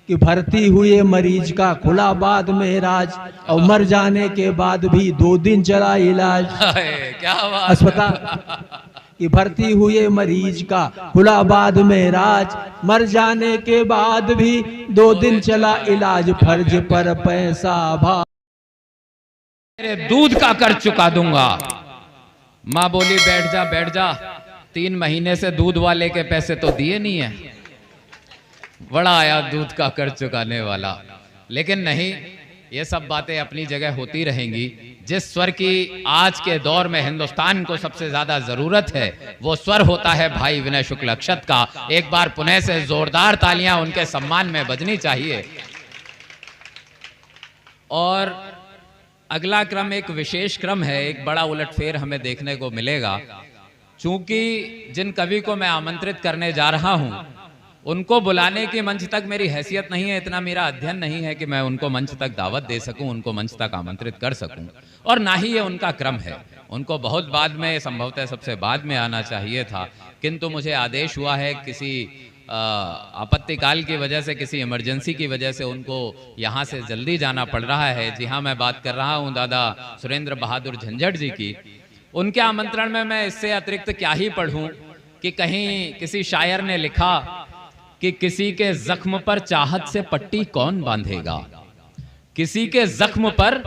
कि भर्ती हुए मरीज का खुला बाद में इलाज और मर जाने के बाद भी 2 दिन चला इलाज। क्या बात। अस्पताल कि भर्ती हुए मरीज का खुला बाद में इलाज, मर जाने के बाद भी 2 दिन चला इलाज, फर्ज पर पैसा भा तेरे दूध का कर चुका दूंगा। माँ बोली बैठ जा बैठ जा, 3 महीने से दूध वाले के पैसे तो दिए नहीं है। बड़ा आया दूध का कर चुकाने वाला। लेकिन नहीं, ये सब बातें अपनी जगह होती रहेंगी। जिस स्वर की आज के दौर में हिंदुस्तान को सबसे ज्यादा जरूरत है, वो स्वर होता है भाई विनय शुक्ल अक्षत का। एक बार पुनः से जोरदार तालियां उनके सम्मान में बजनी चाहिए। और अगला क्रम एक विशेष क्रम है, एक बड़ा उलटफेर हमें देखने को मिलेगा। चूंकि जिन कवि को मैं आमंत्रित करने जा रहा हूं, उनको बुलाने की मंच तक मेरी हैसियत नहीं है, इतना मेरा अध्ययन नहीं है कि मैं उनको मंच तक दावत दे सकूं, उनको मंच तक आमंत्रित कर सकूं, और ना ही ये उनका क्रम है। उनको बहुत बाद में, संभवतः सबसे बाद में आना चाहिए था, किंतु मुझे आदेश हुआ है किसी आपत्तिकाल की वजह से, किसी इमरजेंसी की वजह से उनको यहाँ से जल्दी जाना पड़ रहा है। जी हाँ, मैं बात कर रहा हूँ दादा सुरेंद्र बहादुर झंझट जी की। उनके आमंत्रण में मैं इससे अतिरिक्त क्या ही पढ़ूं कि कहीं किसी शायर ने लिखा कि किसी के जख्म पर चाहत से पट्टी कौन बांधेगा, किसी के जख्म पर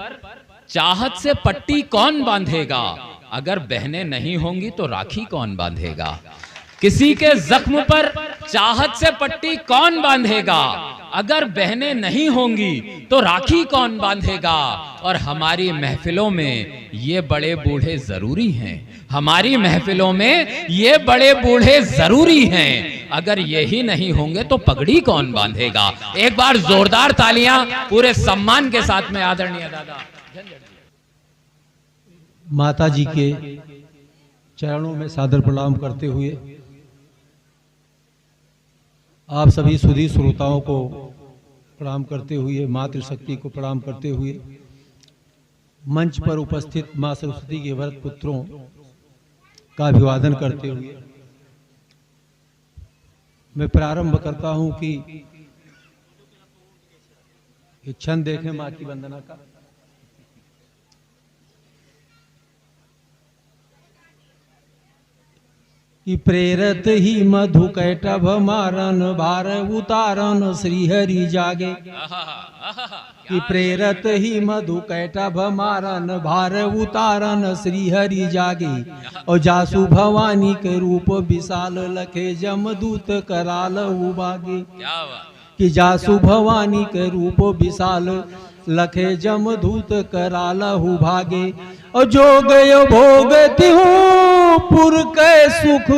चाहत से पट्टी कौन बांधेगा, अगर बहनें नहीं होंगी तो राखी कौन बांधेगा। किसी के जख्म पर चाहत से पट्टी कौन बांधेगा, अगर बहनें नहीं होंगी तो राखी कौन बांधेगा। और हमारी महफिलों में ये बड़े बूढ़े जरूरी हैं, हमारी महफिलों में ये बड़े बूढ़े जरूरी हैं, अगर यही नहीं होंगे तो पगड़ी कौन बांधेगा। एक बार जोरदार तालियां पूरे सम्मान के साथ में आदरणीय दादा माता जी के चरणों में सादर प्रणाम करते हुए आप सभी सुधी श्रोताओं को प्रणाम करते हुए, मातृशक्ति को प्रणाम करते हुए, मंच पर उपस्थित मां सरस्वती के व्रत पुत्रों का अभिवादन करते हुए मैं प्रारंभ करता हूं कि एक क्षण देखें मां की वंदना का। कि प्रेरत ही मधु कैटभ मारन, भार उतारन श्री हरि जागे। कि प्रेरत ही मधु कैटभ मारन, भार उतारन श्री हरि जागे। और जासु भवानी के रूप विशाल, लखे जमदूत कराल उबागे। कि जासु भवानी के रूप विशाल, लखे जमदूत करालहु भागे। और जोग भोगती हूँ पुर के सुख,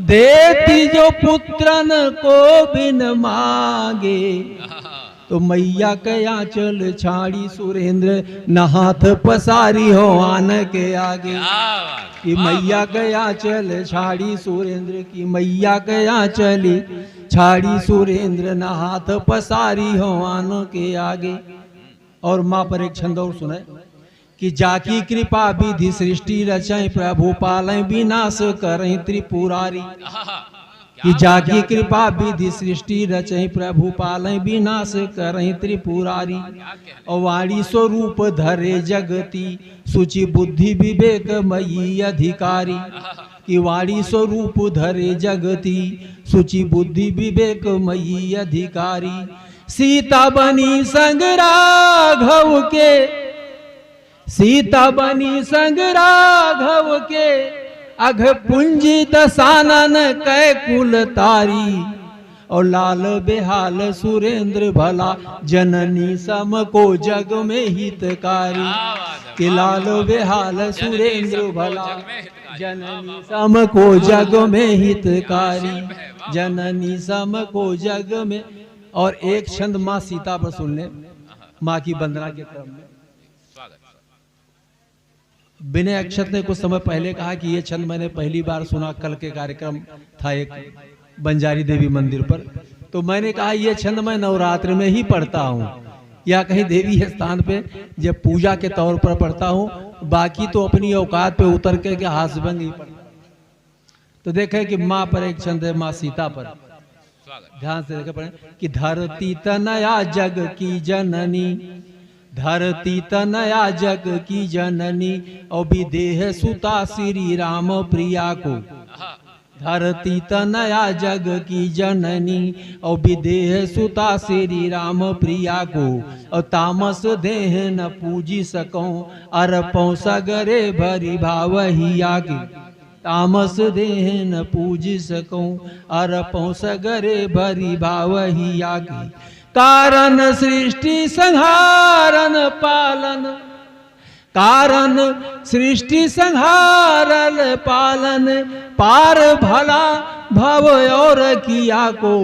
देती जो पुत्रन को बिन मांगे। तो मैया के आंचल छाड़ी सुरेंद्र, नहाथ पसारी हो आन के आगे। कि मैया के आंचल छाड़ी सुरेंद्र, की मैया के आंचल छाड़ी सुरेंद्र, नहाथ पसारी हो आन के आगे। और माँ पर एक छंद और सुने कि जाकी कृपा विधि सृष्टि रचय, प्रभु पालय विनाश करय त्रिपुरारी। कि जाकी कृपा विधि सृष्टि रचय, प्रभु पालय विनाश करय त्रिपुरारी। और वाणी स्वरूप धरे जगती, सुचि बुद्धि विवेक मयी अधिकारी। कि वाणी स्वरूप धरे जगती, सुचि बुद्धि विवेक मयी अधिकारी। सीता बनी संग राघव के, सीता बनी संग राघव के, अघ पुंजी दसानन कै कुल तारी। और लाल बेहाल सुरेंद्र भला, जननी सम को जग में हितकारी। कि लाल बेहाल सुरेंद्र भला, जननी सम को जग में हितकारी। जननी सम को जग में। और एक छंद माँ सीता पर सुन ले, माँ की वंदना के क्रम में। विनय अक्षत ने कुछ समय पहले कहा कि ये छंद मैंने पहली बार सुना, कल के कार्यक्रम था एक बंजारी देवी मंदिर पर, तो मैंने कहा ये छंद मैं नवरात्र में ही पढ़ता हूँ या कहीं देवी स्थान पे जब पूजा के तौर पर पढ़ता हूँ, बाकी तो अपनी औकात पे उतर के हाथ भंग ही पढ़ता। तो देखे कि माँ पर एक छंद है, माँ सीता पर। ध्यान से देखा पड़े कि धरती तनया जग की जननी, धरती तनया जग की जननी और विदेह सुता श्री राम प्रिया को। धरती तनया जग की जननी और विदेह सुता श्री राम प्रिया को। और तामस देह न पूजी सकूं अरपौं सगरे भरी भाव ही आगे। तामस देह न पूज सकूं अरपौं सगरे भरी भाव ही आगे। कारण सृष्टि संहारन पालन, कारण सृष्टि संहारन पालन पार भला भव और किया को।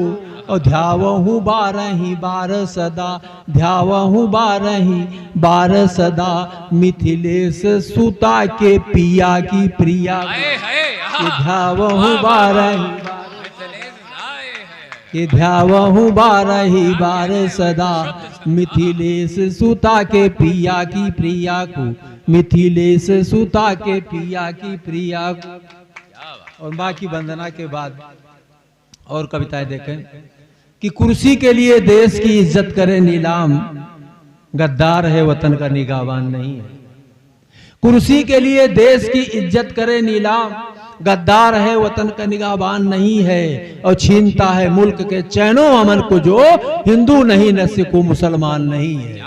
और ध्यावहु बारही बार सदा, ध्यावहु बारही बार सदा मिथिलेश सुता के पिया की प्रिया। ध्यावहु बारही, कि ध्यावहु बारही बार सदा मिथिलेश सुता के पिया की प्रिया को। मिथिलेश सुता के पिया की प्रिया को। और माँ की वंदना के बाद और कविताएं देखें कि कुर्सी के लिए देश की इज्जत करे नीलाम, गद्दार है वतन का निगाहबान नहीं है। कुर्सी के लिए देश की इज्जत करे नीलाम, गद्दार है वतन का निगाहबान नहीं है। और छीनता है मुल्क के चैनो अमन को जो हिंदू नहीं न सिख मुसलमान नहीं है।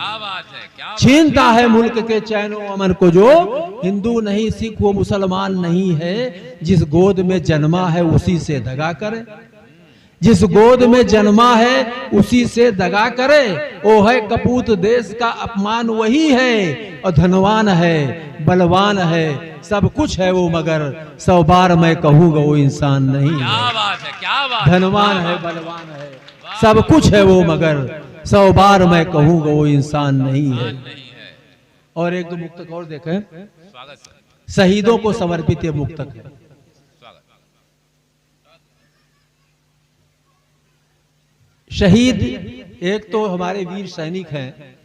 छीनता है मुल्क के चैनो अमन को जो हिंदू नहीं सिख वो मुसलमान नहीं है। जिस गोद में जन्मा है उसी से दगा करे, जिस गोद में जन्मा है उसी से दगा करे। ओ है कपूत देश का अपमान वही है। और धनवान है बलवान है सब कुछ है वो मगर 100 बार मैं कहूँगा वो इंसान नहीं है। क्या बात है, क्या बात। धनवान है बलवान है सब कुछ है वो मगर 100 बार मैं कहूँगा वो इंसान नहीं है। और एक दो मुक्तक और देखें। शहीदों को समर्पित ये मुक्तक है। शहीद एक तो हमारे वीर सैनिक हैं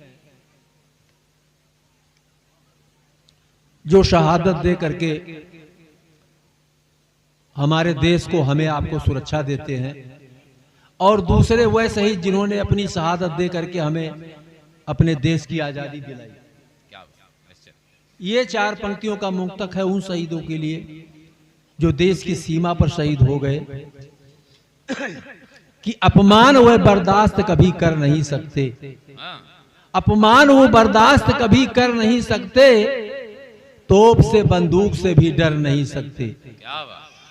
जो शहादत दे करके हमारे देश को हमें आपको सुरक्षा देते हैं। और दूसरे वह शहीद जिन्होंने अपनी शहादत दे करके हमें अपने देश की आजादी दिलाई। ये 4 पंक्तियों का मुक्तक है उन शहीदों के लिए जो देश की सीमा पर शहीद हो गए कि अपमान वह बर्दाश्त कभी कर नहीं सकते, अपमान वो बर्दाश्त कभी कर नहीं सकते, तोप से बंदूक से भी डर नहीं सकते।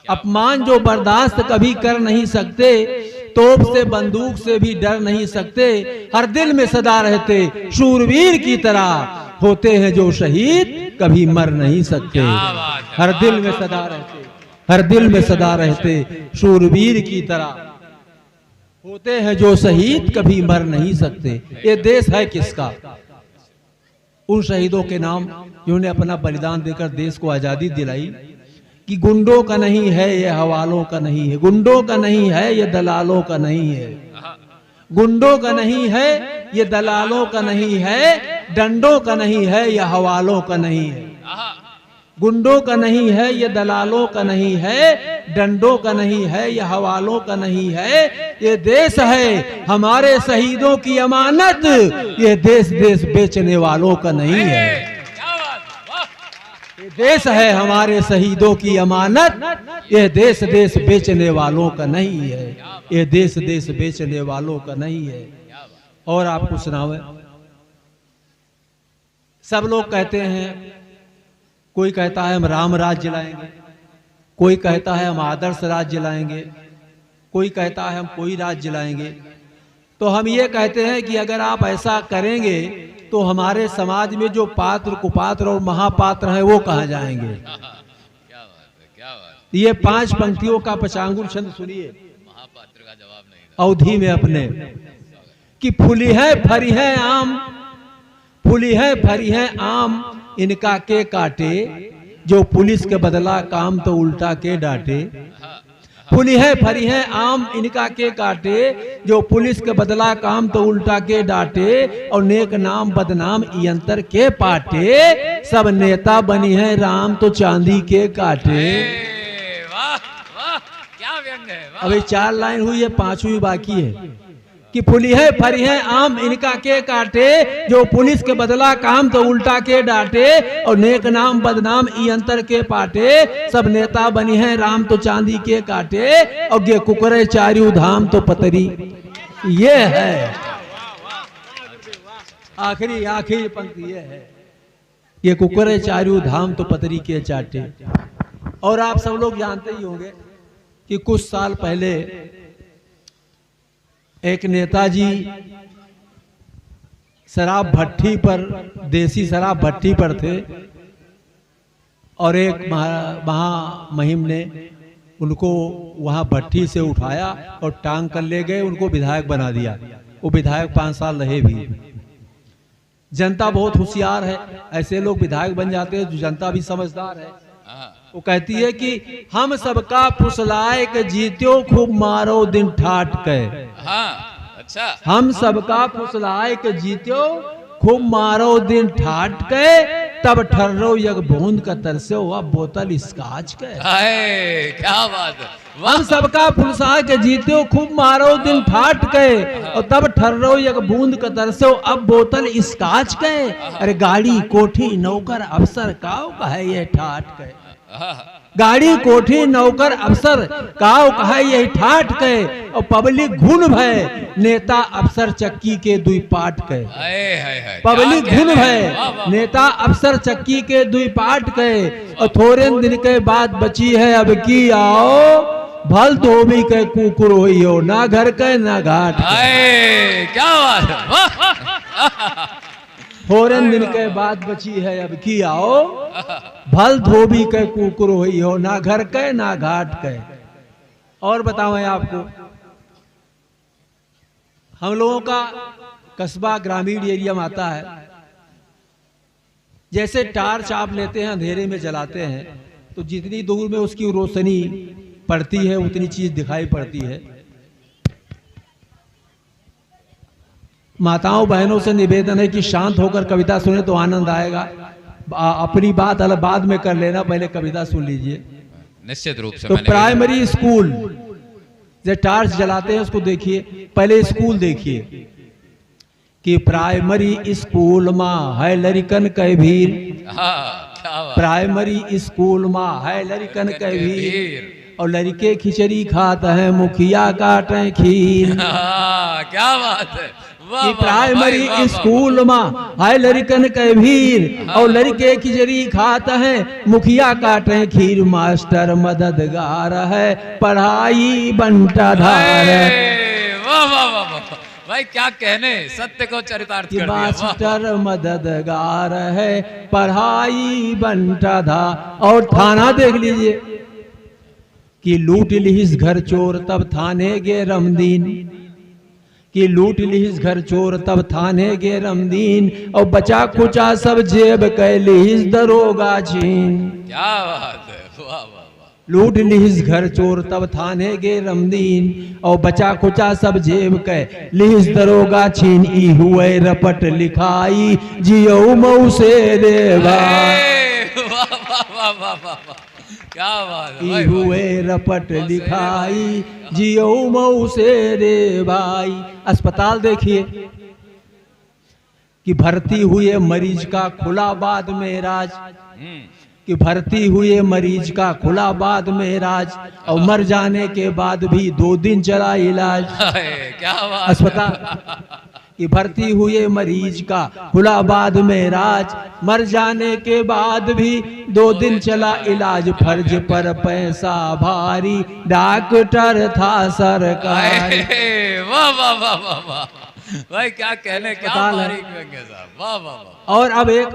अपमान जो बर्दाश्त कभी कर नहीं सकते, तोप से बंदूक से भी डर नहीं सकते। हर दिल में सदा रहते शूरवीर की तरह, होते हैं जो शहीद कभी मर नहीं सकते। हर दिल में सदा रहते, हर दिल में सदा रहते शूरवीर की तरह, होते हैं जो शहीद कभी मर नहीं सकते। ये देश है किसका? उन शहीदों के नाम जिन्होंने अपना बलिदान देकर देश को आजादी दिलाई। कि गुंडों का नहीं है ये हवालों का नहीं है, गुंडों का नहीं है ये दलालों का नहीं है, गुंडों का नहीं है ये दलालों का नहीं है, डंडों का नहीं है ये हवालों का नहीं है। गुंडों का नहीं है ये दलालों का नहीं है, डंडों का नहीं है ये हवालों का नहीं है। ये देश है हमारे शहीदों की अमानत, ये देश देश बेचने वालों का नहीं है। ये देश है हमारे शहीदों की अमानत, ये देश देश बेचने वालों का नहीं है, ये देश देश बेचने वालों का नहीं है। और आपको सुनावे, सब लोग कहते हैं, कोई कहता है हम राम राज्य लाएंगे, कोई कहता है हम आदर्श राज्य लाएंगे, कोई कहता है हम कोई राज्य लाएंगे। तो हम ये कहते हैं कि अगर आप ऐसा करेंगे तो हमारे समाज में जो पात्र कुपात्र और महापात्र हैं वो कहाँ जाएंगे? क्या बात है। ये 5 पंक्तियों का पचांगुल छंद सुनिए। महापात्र का जवाब नहीं अवधि में अपने कि फूली है फरी है आम, फूली है फरी है आम, इनका के काटे, जो पुलिस के बदला काम तो उल्टा के डांटे। फूली है फरी है आम, इनका के काटे, जो पुलिस के बदला काम तो उल्टा के डांटे। और नेक नाम बदनाम यंत्र के पाटे, सब नेता बनी है राम तो चांदी के काटे। वाह वाह क्या व्यंग है। अभी 4 लाइन हुई है, 5वीं बाकी है कि फुलिहे फरिहे आम इनका के काटे, जो पुलिस के बदला काम तो उल्टा के डांटे, और नेक नाम बदनाम ई अंतर के पाटे, सब नेता बनी है राम तो चांदी के काटे, और ये कुकरे चारियों धाम तो पतरी। ये है आखिरी पंक्ति, ये है ये कुकरे चारियों धाम तो पतरी के चाटे। और आप सब लोग जानते ही होंगे कि कुछ साल पहले एक नेताजी शराब भट्टी पर, देसी शराब भट्टी पर थे, और एक महामहिम ने उनको वहां भट्टी से उठाया और टांग कर ले गए, उनको विधायक बना दिया। वो विधायक 5 साल रहे भी। जनता बहुत होशियार है, ऐसे लोग विधायक बन जाते हैं जो जनता भी समझदार है। वो कहती है कि हम सबका फुसलाए के जीत्यो, खूब मारो दिन ठाट के। अच्छा, हम सबका फुसलाए के जीत्यो, खूब मारो दिन ठाट के, तब ठर्रो यग बूंद का तरसे हुआ बोतल स्काच के। क्या बात है। हम सबका फुसलाए के जीत्यो, खूब मारो दिन ठाट के, और तब ठर्रो यग बूंद का तरसे अब बोतल स्काच के। अरे गाड़ी कोठी नौकर अफसर काओ कहे ये ठाट के, गाड़ी कोठी नौकर अफसर काओ कहे ये ठाट के, और पब्लिक घुन भय नेता अफसर चक्की के दुई पाट के। पब्लिक घुन भय नेता अफसर चक्की के दुई पाट के, और थोड़े दिन के बाद बची है अब की आओ, भल धोबी के कुकुर होइयो, ना घर के ना घाट। क्या बात। थोड़े दिन के बाद बची है अब की आओ, भल धोबी के कुकुर हुई हो, ना घर के ना घाट के। और बताओ मैं आपको, हम लोगों का कस्बा ग्रामीण एरिया में आता है, जैसे टार्च आप लेते हैं अंधेरे में जलाते हैं, तो जितनी दूर में उसकी रोशनी पड़ती है उतनी चीज दिखाई पड़ती है। माताओं बहनों से निवेदन है कि शांत होकर कविता सुने तो आनंद आएगा। अपनी बात अलग बाद में कर लेना, पहले कविता सुन लीजिए। निश्चित रूप से। तो प्राइमरी स्कूल जो टार्च जलाते हैं उसको देखिए, पहले स्कूल देखिए कि प्राइमरी स्कूल माँ है लड़कन के भीड़। प्राइमरी स्कूल माँ है लड़कन के भीड़, और लड़के खिचड़ी खाते हैं मुखिया काटे खीर। क्या बात है। कि प्राइमरी स्कूल में है लड़कन के भीड़, और लड़के खिचड़ी खाते हैं मुखिया काटे खीर, मास्टर मददगार है पढ़ाई बंटाधार। वाह वाह वाह भाई, क्या कहने, सत्य को चरितार्थ कर दिया। मास्टर मददगार है पढ़ाई बंटाधार। और थाना देख लीजिए कि लूट लिहिस घर चोर तब थाने गे रमदीन, कि लूट लिहिस घर चोर तब थाने गे रमदीन, और बचा खुचा सब जेब कै लिहिस दरोगा छीन। क्या बात है। वाह वाह वाह। लूट लिहिस घर चोर तब थाने गे रमदीन, और बचा खुचा सब जेब कै लिहिस दरोगा छीन। ई हुए रपट लिखाई जियो मऊ से देवा। वाह वाह वाह वाह, क्या बात है। हुए रपट लिखाई जियो मऊ से रे भाई। अस्पताल देखिए कि भर्ती हुए मरीज का खुला बाद में राज, कि भर्ती हुए मरीज का खुला बाद में राज, और मर जाने के बाद भी 2 दिन चला इलाज। क्या बात। अस्पताल कि भर्ती हुए मरीज का खुला बाद में राज, मर जाने के बाद भी 2 दिन चला इलाज, फर्ज पर पैसा भारी डॉक्टर था सरकारी। वाह वाह वाह वाह वाह भाई, क्या कहने, क्या बारीक व्यंग्य साहब। वाह वाह वाह। और अब एक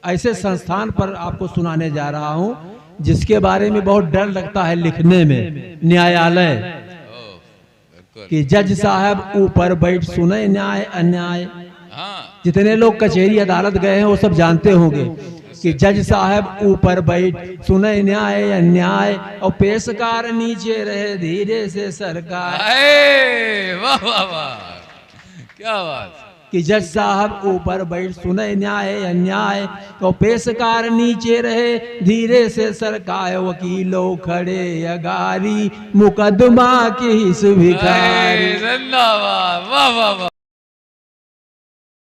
ऐसे संस्थान पर आपको सुनाने जा रहा हूं जिसके बारे में बहुत डर लगता है लिखने में। न्यायालय कि जज साहब ऊपर बैठ सुने न्याय अन्याय। जितने लोग कचहरी अदालत गए हैं वो सब जानते होंगे कि जज साहब ऊपर बैठ सुने न्याय अन्याय, और पेशकार नीचे रहे धीरे से सरकार। वाह वाह वाह, क्या बात। कि जज साहब ऊपर बैठ सुने न्याय अन्याय, तो पेशकार नीचे रहे धीरे से सरकाए, वकीलों खड़े अगारी मुकदमा की इस भिखारी। जिंदाबाद, वाह वाह वाह।